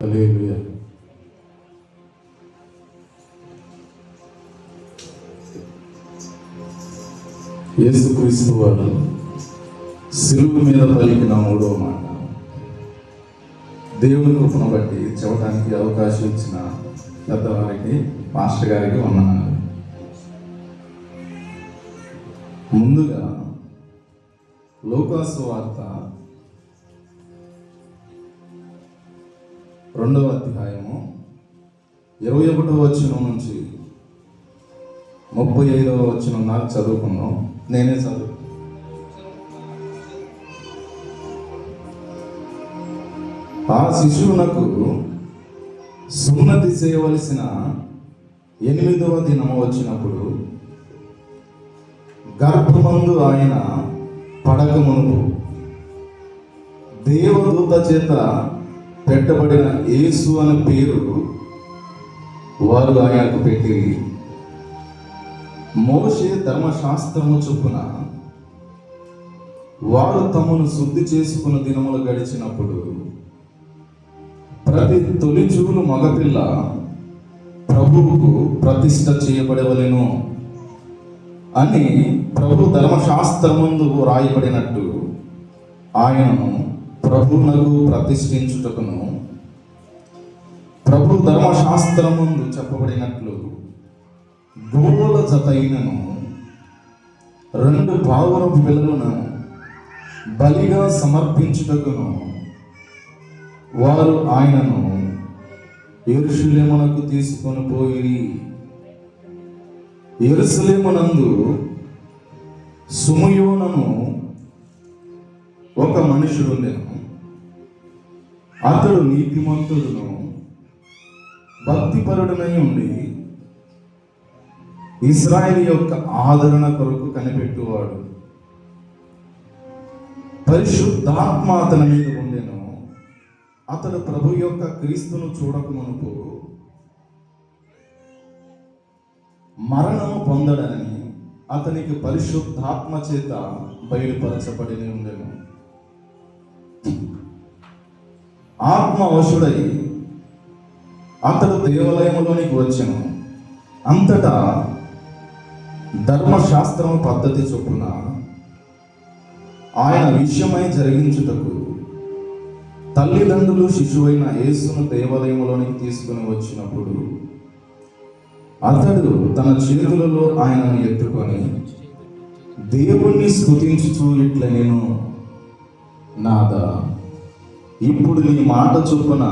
హల్లెలూయా. యేసుక్రీస్తు వారు సిలువ మీద పలికిన మూడవ మాట దేవుని కృపను బట్టి చెప్పడానికి అవకాశం ఇచ్చిన పెద్దవారికి, మాస్టర్ గారికి వందనాలు. ముందుగా లూకా సువార్త 2వ అధ్యాయము 21వ వచనం నుంచి 35వ వచనం నాకు చదువుకున్నాం. నేనే చదువు. ఆ శిశువునకు సున్నతి చేయవలసిన 8వ దినము వచ్చినప్పుడు గర్భమందు ఆయన పడక మునుపు దేవదూత చేత పెట్టబడిన యేసు అనే పేరు వారు ఆయనకు పెట్టి, మోషే ధర్మశాస్త్రము చొప్పున వారు తమను శుద్ధి చేసుకున్న దినములు గడిచినప్పుడు ప్రతి తొలిచూలు మగపిల్ల ప్రభువుకు ప్రతిష్ఠ చేయబడవలెను అని ప్రభు ధర్మశాస్త్రమందు రాయబడినట్టు ఆయనను ప్రభువునకు ప్రతిష్ఠించుటకును ప్రభు ధర్మశాస్త్రమందు చెప్పబడినట్లు గోవుల జతైనను 2 పావురపు పిల్లలను బలిగా సమర్పించుటకును వారు ఆయనను యెరూషలేమునకు తీసుకొని పోయి, యెరూషలేమునందు సుమయోనను ఒక మనుషుడుండెను. అతడు నీతిమంతుడును భక్తిపరుడునై ఉండి ఇశ్రాయేలు యొక్క ఆదరణ కొరకు కనిపెట్టువాడు. పరిశుద్ధాత్మ అతని మీద ఉండెను. అతడు ప్రభు యొక్క క్రీస్తును చూడకమునుపు మరణము పొందడని అతనికి పరిశుద్ధాత్మ చేత బయలుపరచబడి ఉండెను. ఆత్మ వశుడై అతడు దేవాలయంలోనికి వచ్చెను. అంతటా ధర్మశాస్త్రము పద్ధతి చొప్పున ఆయన విషయమై జరిగించుటకు తల్లిదండ్రులు శిశువైన యేసును దేవాలయంలోనికి తీసుకుని వచ్చినప్పుడు అతడు తన చేతులలో ఆయనను ఎత్తుకొని దేవుణ్ణి స్తుతించుచూ ఇట్లా, నేను నాదా, ఇప్పుడు నీ మాట చొప్పున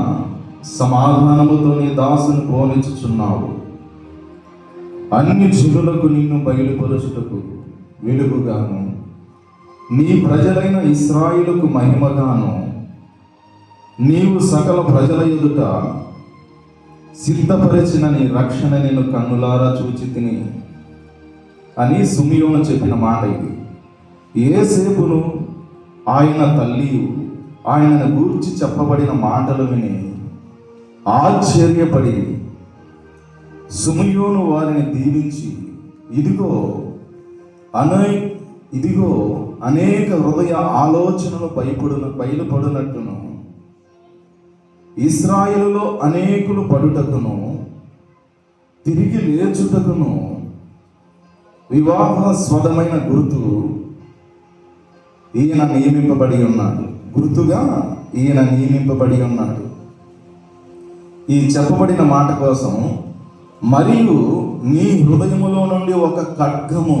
సమాధానముతో నీ దాసును పోనిచ్చుచున్నావు. అన్ని జనులకు నిన్ను బయలుపరచుటకు వెలుగుగాను, నీ ప్రజలైన ఇశ్రాయేలుకు మహిమగాను, నీవు సకల ప్రజల ఎదుట సిద్ధపరిచిన నీ రక్షణ నేను కన్నులారా చూచి తిని అని సుమియోను చెప్పిన మాట ఇది. యేసేపును ఆయన తల్లియు ఆయనను గూర్చి చెప్పబడిన మాటలు విని ఆశ్చర్యపడి సుమియోను వారిని దీవించి, ఇదిగో అనేక హృదయ ఆలోచనలు బయలుపడునట్టును, ఇశ్రాయేలులో అనేకులు పడుటకును తిరిగి లేచుటకును వివాహాస్పదమైన గుర్తు ఈయన నియమింపబడి ఉన్నాడు. గుర్తుగా ఈయన నియమింపబడి ఉన్నాడు. ఈ చెప్పబడిన మాట కోసం, మరియు నీ హృదయములో నుండి ఒక ఖడ్గము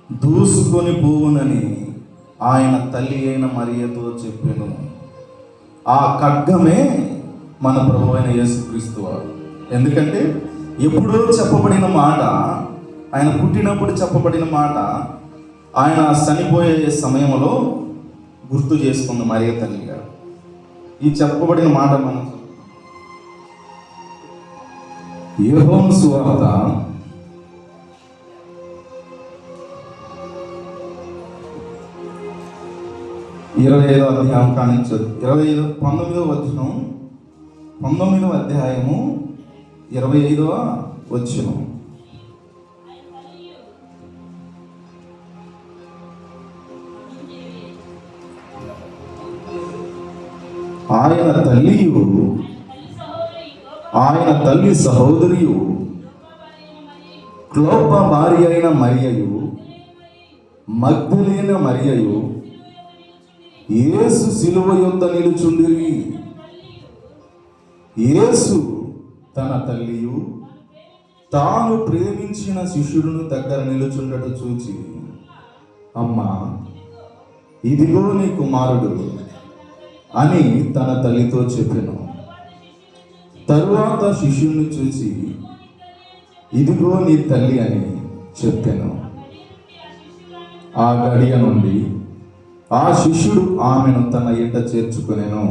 దూసుకొని పోవునని ఆయన తల్లి అయిన మరియతో చెప్పెను. ఆ ఖడ్గమే మన ప్రభు అయిన యేసుక్రీస్తు వారు. ఎందుకంటే ఎప్పుడో చెప్పబడిన మాట, ఆయన పుట్టినప్పుడు చెప్పబడిన మాట ఆయన చనిపోయే సమయంలో గుర్తు చేసుకుంది మరియ తల్లి గారు. ఈ చెప్పబడిన మాట మనం యోహాను సువార్త 25వ అధ్యాయం కానించు 19వ వచనం, 19వ అధ్యాయము 25వ వచనం. ఆయన తల్లియు ఆయన తల్లి సహోదరియు క్లోప భార్య అయిన మరియయు మగ్దలేన మరియయు యేసు శిలువ యొద్ద నిలుచుండిరి. యేసు తన తల్లియు తాను ప్రేమించిన శిష్యుడును దగ్గర నిలుచుండట చూచి, అమ్మా, ఇదిగో నీ కుమారుడు అని తన తల్లితో చెప్పెను. తరువాత శిష్యుని చూసి, ఇదిగో నీ తల్లి అని చెప్పెను. ఆ గడియ నుండి ఆ శిష్యుడు ఆమెను తన ఇంట చేర్చుకొనెను.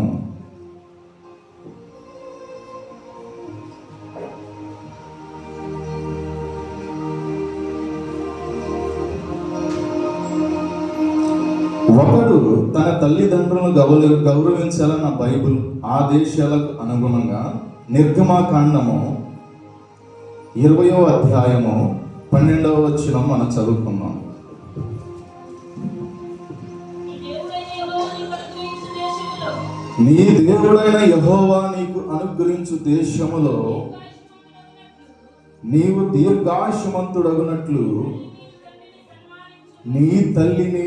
ఒకడు తన తల్లిదండ్రులను గౌరవించాలన్న బైబిల్ ఆదేశాలకు అనుగుణంగా నిర్గమాకాండము 20వ అధ్యాయము 12వ వచనం మనం చదువుకున్నాం. నీ దేవుడైన యెహోవా నీకు అనుగ్రహించు దేశములో నీవు దీర్ఘాయుష్మంతుడగునట్లు నీ తల్లిని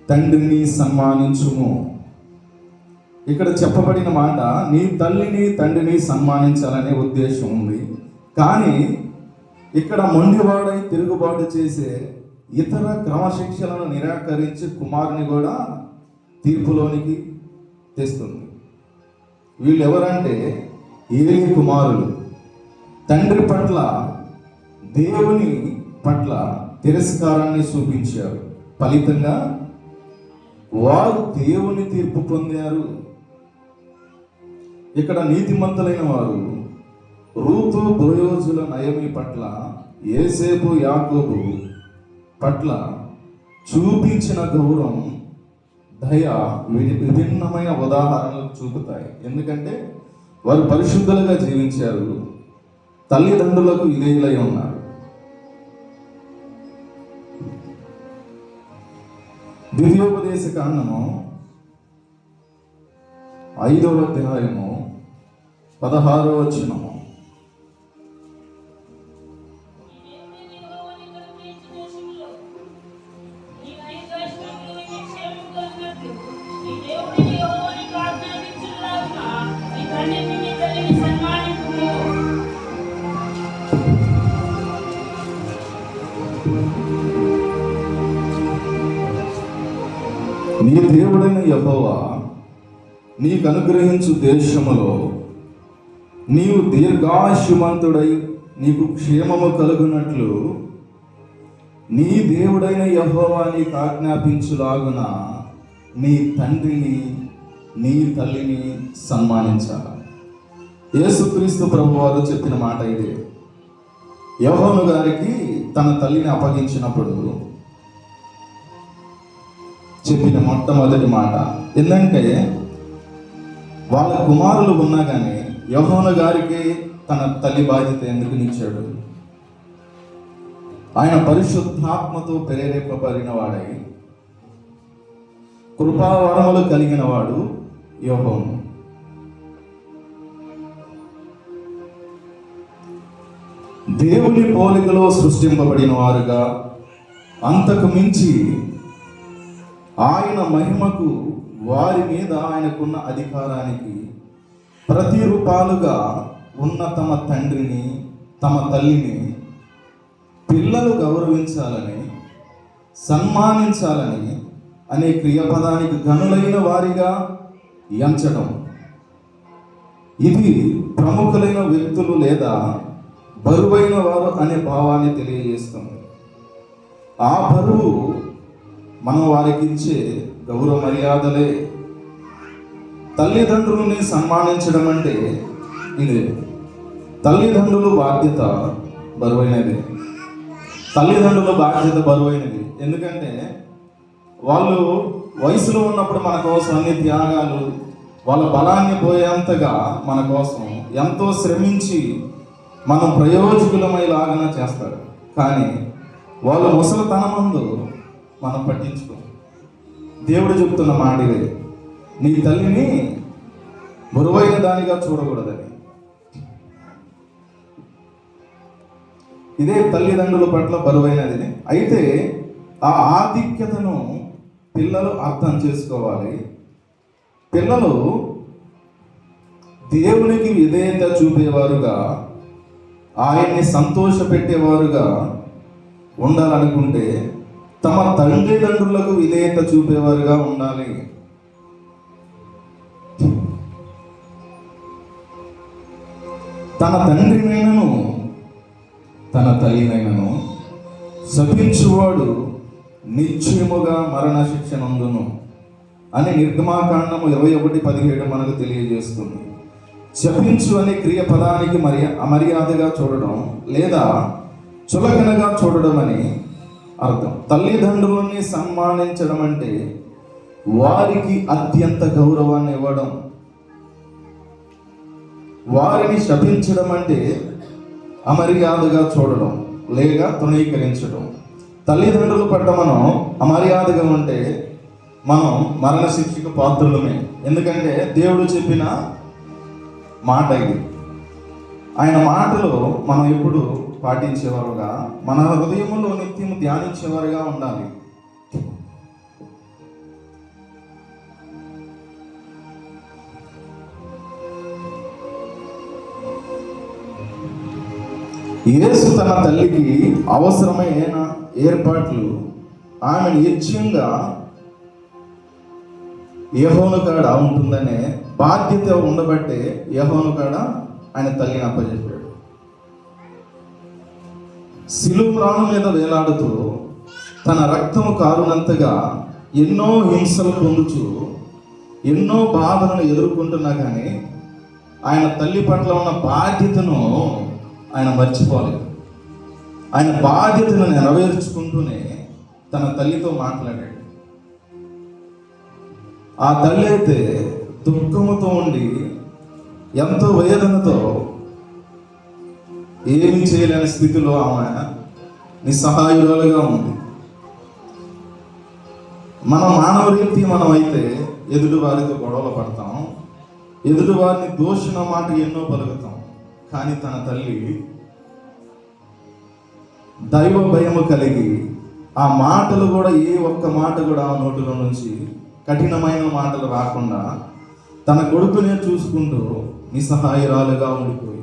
తండ్రిని సన్మానించుము. ఇక్కడ చెప్పబడిన మాట నీ తల్లిని తండ్రిని సన్మానించాలనే ఉద్దేశం ఉంది. కానీ ఇక్కడ మొండివాడై తిరుగుబాటు చేసే ఇతర క్రమశిక్షణను నిరాకరించి కుమారుని కూడా తీర్పులోనికి తెస్తుంది. వీళ్ళు ఎవరంటే ఏలీ కుమారులు. తండ్రి పట్ల దేవుని పట్ల తిరస్కారాన్ని చూపించారు. ఫలితంగా వారు దేవుని తీర్పు పొందారు. ఇక్కడ నీతిమంతులైన వారు రూతు బోయోజుల నయమి పట్ల యోసేపు యాకోబు పట్ల చూపించిన గౌరవం, దయ విభిన్నమైన ఉదాహరణలు చూపుతాయి. ఎందుకంటే వారు పరిశుద్ధులుగా జీవించారు, తల్లిదండ్రులకు విధేయులై ఉన్నారు. ద్వితీయోపదేశ కాండము 5వ అధ్యాయము 16వ వచనము. నీ దేవుడైన యెహోవా నీకు అనుగ్రహించు దేశములో నీవు దీర్ఘాయుష్మంతుడై నీకు క్షేమము కలుగునట్లు నీ దేవుడైన యెహోవా నీకు ఆజ్ఞాపించులాగున నీ తండ్రిని నీ తల్లిని సన్మానించాలి. యేసుక్రీస్తు ప్రభువారు చెప్పిన మాట ఇదే. యోహాను గారికి తన తల్లిని అప్పగించినప్పుడు చెప్పిన మొట్టమొదటి మాట ఏంటంటే, వాళ్ళ కుమారులు ఉన్నా కానీ యోహాను గారికి తన తల్లి బాధ్యత ఎందుకు ఇచ్చాడు? ఆయన పరిశుద్ధాత్మతో ప్రేరేపబడిన వాడై కృపావరములు కలిగిన వాడు యోహాను. దేవుని పోలికలో సృష్టింపబడిన వారుగా, అంతకు మించి ఆయన మహిమకు వారి మీద ఆయనకున్న అధికారానికి ప్రతిరూపాలుగా ఉన్న తమ తండ్రిని తమ తల్లిని పిల్లలు గౌరవించాలని సన్మానించాలని అనే క్రియాపదానికి గనులైన వారిగా ఎంచడం, ఇది ప్రముఖులైన వ్యక్తులు లేదా బరువైన వారు అనే భావాన్ని తెలియజేస్తుంది. ఆ బరువు మనం వారికి ఇచ్చే గౌరవ మర్యాదలే. తల్లిదండ్రులని సన్మానించడం అంటే ఇదే. తల్లిదండ్రుల బాధ్యత బరువైనది. తల్లిదండ్రుల బాధ్యత బరువైనది ఎందుకంటే వాళ్ళు వయసులో ఉన్నప్పుడు మన కోసం అన్ని త్యాగాలు, వాళ్ళ బలాన్ని పోయేంతగా మన కోసం ఎంతో శ్రమించి మనం ప్రయోజకులమైలాగా చేస్తారు. కానీ వాళ్ళు ముసలితనం ముందు మనం పట్టించుకోం. దేవుడు చెప్తున్న మాట ఇదే. నీ తల్లిని బరువైన దానిగా చూడకూడదని. ఇదే తల్లిదండ్రుల పట్ల బరువైనది. అయితే ఆ ఆధిక్యతను పిల్లలు అర్థం చేసుకోవాలి. పిల్లలు దేవునికి విధేయత చూపేవారుగా, ఆయన్ని సంతోషపెట్టేవారుగా ఉండాలనుకుంటే తమ తల్లిదండ్రులకు విధేయత చూపేవారుగా ఉండాలి. తన తండ్రినైనను తన తల్లినైనను శపించువాడు నిశ్చయముగా మరణ శిక్ష నందును అని నిర్గమాకాండము 21:17 మనకు తెలియజేస్తుంది. శపించు అనే క్రియ పదానికి అమర్యాదగా చూడడం లేదా చులకనగా చూడడం అని అర్థం. తల్లిదండ్రులని సన్మానించడం అంటే వారికి అత్యంత గౌరవాన్ని ఇవ్వడం. వారిని శపించడం అంటే అమర్యాదగా చూడడం లేక తృణీకరించడం. తల్లిదండ్రుల పట్ల మనం అమర్యాదగా ఉంటే మనం మరణ శిక్షకు పాత్రులమే. ఎందుకంటే దేవుడు చెప్పిన మాట ఇది. ఆయన మాటలు మనం ఎప్పుడు పాటించేవారుగా, మన హృదయంలో నిత్యం ధ్యానించేవారుగా ఉండాలి. యేసు తన తల్లికి అవసరమైన ఏర్పాట్లు ఆమె నిత్యంగా యెహోవా కాడ ఉంటుందనే బాధ్యత ఉండబట్టే యెహోవా కాడ ఆయన తల్లిని అప్పచెప్పాడు. శిలువ మ్రాను మీద వేలాడుతూ తన రక్తము కారునంతగా ఎన్నో హింసలు పొందుచు ఎన్నో బాధలను ఎదుర్కొంటున్నా కానీ ఆయన తల్లి పట్ల ఉన్న బాధ్యతను ఆయన మర్చిపోలేదు. ఆయన బాధ్యతను నెరవేర్చుకుంటూనే తన తల్లితో మాట్లాడాడు. ఆ తల్లి అయితే దుఃఖముతో ఉండి ఎంతో వేదనతో ఏమీ చేయలేని స్థితిలో ఆమె నిస్సహాయురాలుగా ఉంది. మన మానవ రీతి మనం అయితే ఎదుటి వారితో గొడవలు పడతాం, ఎదుటి వారిని దోషిన మాట ఎన్నో పలుకుతాం. కానీ తన తల్లి దైవ భయము కలిగి ఆ మాటలు కూడా ఏ ఒక్క మాట కూడా ఆ నోటిలో నుంచి కఠినమైన మాటలు రాకుండా తన కొడుకునే చూసుకుంటూ నిస్సహాయురాలుగా ఉండిపోయి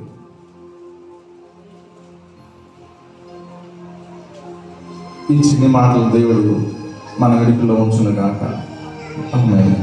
ఈ చిన్ని మాటలు దేవుడు మన వెనుకలో ఉంచును గాక. ఆమేన్.